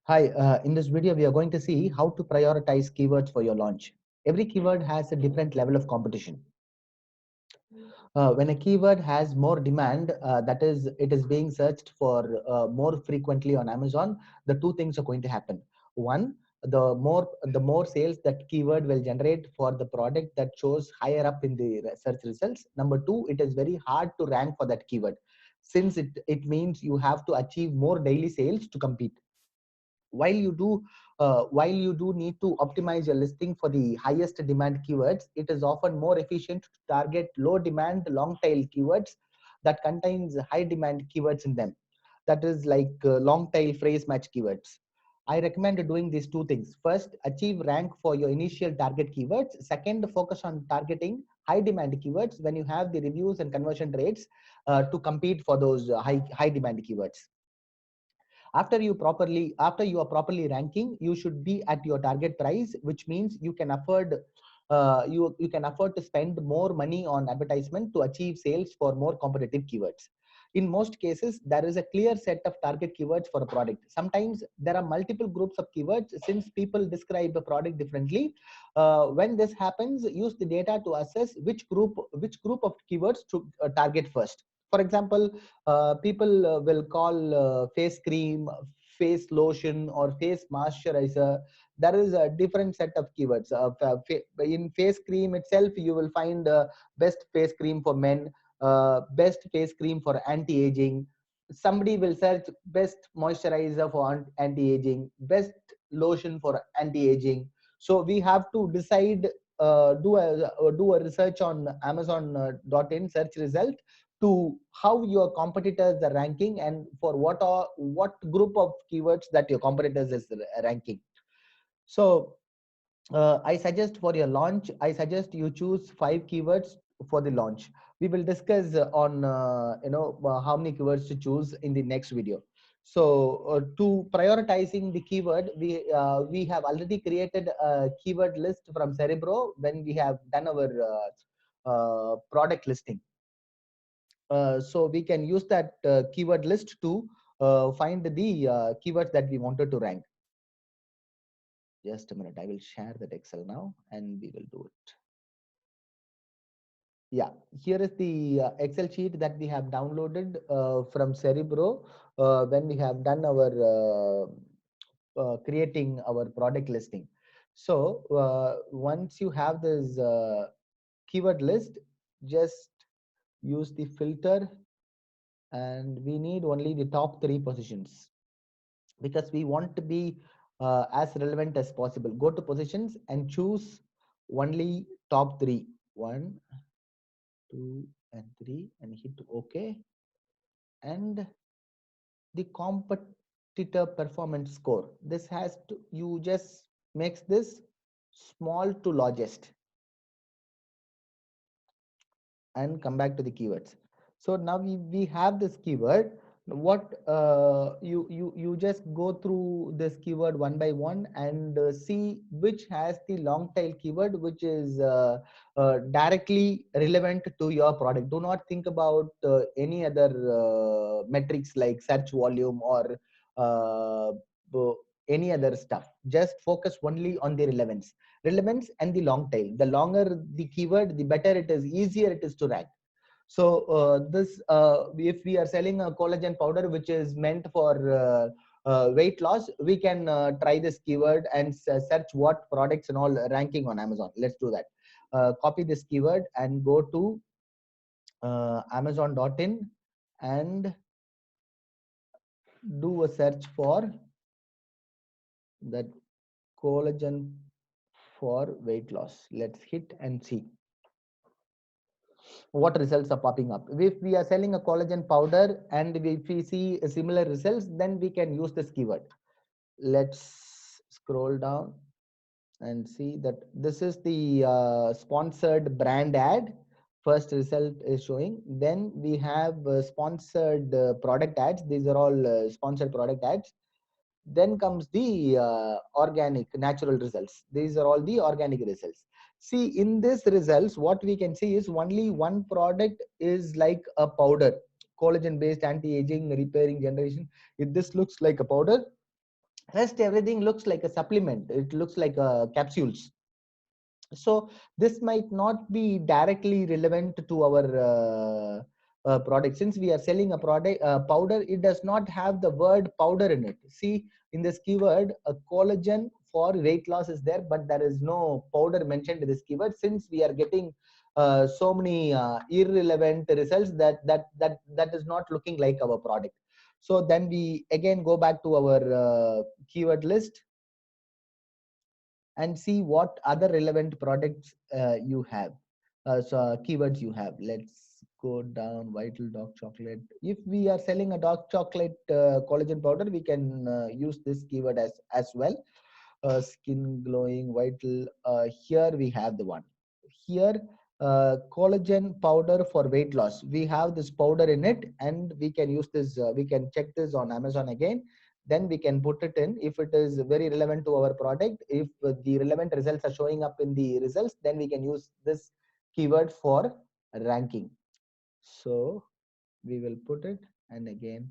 Hi, in this video, we are going to see how to prioritize keywords for your launch. Every keyword has a different level of competition. When a keyword has more demand, that is, it is being searched for more frequently on Amazon, the two things are going to happen. One, the more sales that keyword will generate for the product that shows higher up in the search results. Number two, it is very hard to rank for that keyword, since it means you have to achieve more daily sales to compete. While you do need to optimize your listing for the highest demand keywords, it is often more efficient to target low demand long tail keywords that contains high demand keywords in them, that is like long tail phrase match keywords. I recommend doing these two things. First, achieve rank for your initial target keywords. Second, focus on targeting high demand keywords when you have the reviews and conversion rates to compete for those high demand keywords. After you are properly ranking, you should be at your target price, which means you can afford to spend more money on advertisement to achieve sales for more competitive keywords. In most cases, there is a clear set of target keywords for a product. Sometimes there are multiple groups of keywords since people describe a product differently. When this happens, use the data to assess which group of keywords to target first. For example, people will call face cream, face lotion, or face moisturizer. There is a different set of keywords. In face cream itself, you will find best face cream for men, best face cream for anti-aging. Somebody will search best moisturizer for anti-aging, best lotion for anti-aging. So we have to decide, do a research on Amazon.in search result to how your competitors are ranking, and for what group of keywords that your competitors is ranking. So I suggest for your launch, I suggest you choose 5 keywords for the launch. We will discuss on how many keywords to choose in the next video. So to prioritizing the keyword, we have already created a keyword list from Cerebro when we have done our product listing. So we can use that keyword list to find the keywords that we wanted to rank. Just a minute, I will share that Excel now and we will do it. Yeah, here is the Excel sheet that we have downloaded from Cerebro when we have done our creating our product listing. So once you have this keyword list, just use the filter, and we need only the top 3 positions because we want to be as relevant as possible. Go to positions and choose only top 3, 1, 2, and 3, and hit OK. And the competitor performance score, this has to, you just makes this small to largest and come back to the keywords. So now we have this keyword. What you just go through this keyword one by one and see which has the long tail keyword, which is directly relevant to your product. Do not think about any other metrics like search volume or uh, any other stuff. Just focus only on the relevance and the long tail. The longer the keyword, the better it is, easier it is to rank. So if we are selling a collagen powder which is meant for weight loss, we can try this keyword and search what products and all ranking on Amazon. Let's do that. Copy this keyword and go to Amazon.in and do a search for that collagen for weight loss. Let's hit and see what results are popping up. If we are selling a collagen powder and if we see similar results, then we can use this keyword. Let's scroll down and see that this is the sponsored brand ad. First result is showing. Then we have sponsored product ads. These are all sponsored product ads. Then comes the organic natural results. These are all the organic results. See, in this results, what we can see is only one product is like a powder, collagen based anti-aging repairing generation. If this looks like a powder, Rest everything looks like a supplement. It looks like capsules. So this might not be directly relevant to our product. Since we are selling a product powder, it does not have the word powder in it. See, in this keyword, a collagen for weight loss is there, but there is no powder mentioned in this keyword. Since we are getting so many irrelevant results, that is not looking like our product. So then we again go back to our keyword list and see what other relevant products you have. So keywords you have. Let's go down. Vital dark chocolate. If we are selling a dark chocolate collagen powder, we can use this keyword as well. Skin glowing vital. Here we have the one. Here collagen powder for weight loss. We have this powder in it, and we can use this. We can check this on Amazon again. Then we can put it in. If it is very relevant to our product, if the relevant results are showing up in the results, then we can use this keyword for ranking. So we will put it and again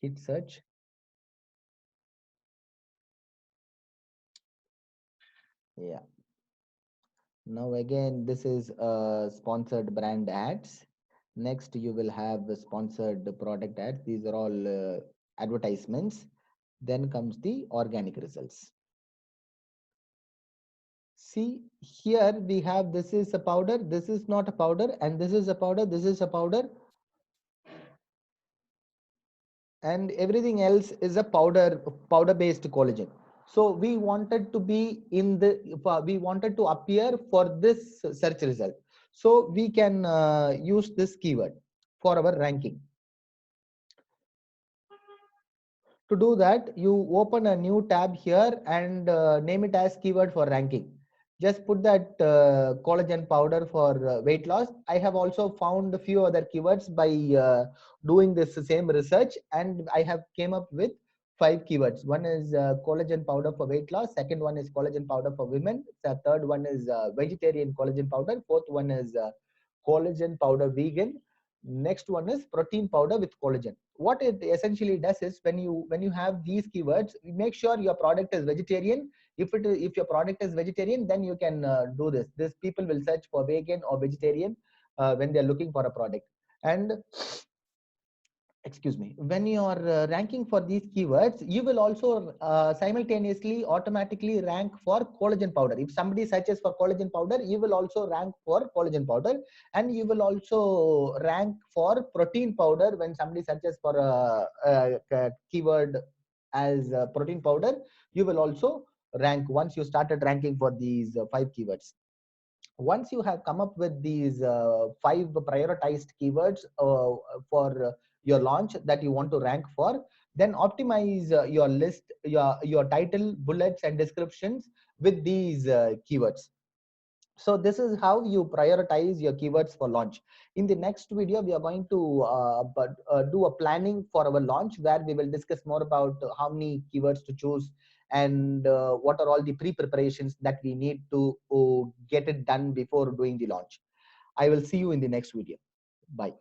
hit search. Yeah. Now again, this is sponsored brand ads. Next, you will have the sponsored product ads. These are all advertisements. Then comes the organic results. See, here we have, this is a powder, this is not a powder, and this is a powder, this is a powder, and everything else is a powder based collagen. So we wanted to be in the, we wanted to appear for this search result. So we can use this keyword for our ranking. To do that, you open a new tab here and name it as keyword for ranking. Just put that collagen powder for weight loss. I have also found a few other keywords by doing this same research, and I have came up with 5 keywords. One is collagen powder for weight loss. Second one is collagen powder for women. The third one is vegetarian collagen powder. Fourth one is collagen powder vegan. Next one is protein powder with collagen. What it essentially does is, when you have these keywords, make sure your product is vegetarian. If your product is vegetarian, then you can do this people will search for vegan or vegetarian when they're looking for a product. And excuse me, when you are ranking for these keywords, you will also simultaneously automatically rank for collagen powder. If somebody searches for collagen powder, you will also rank for collagen powder, and you will also rank for protein powder. When somebody searches for a keyword as protein powder, you will also rank once you started ranking for these 5 keywords. Once you have come up with these 5 prioritized keywords for your launch that you want to rank for, then optimize your list, your title, bullets, and descriptions with these keywords. So this is how you prioritize your keywords for launch. In the next video, we are going to do a planning for our launch, where we will discuss more about how many keywords to choose, and what are all the pre-preparations that we need to get it done before doing the launch. I will see you in the next video. Bye.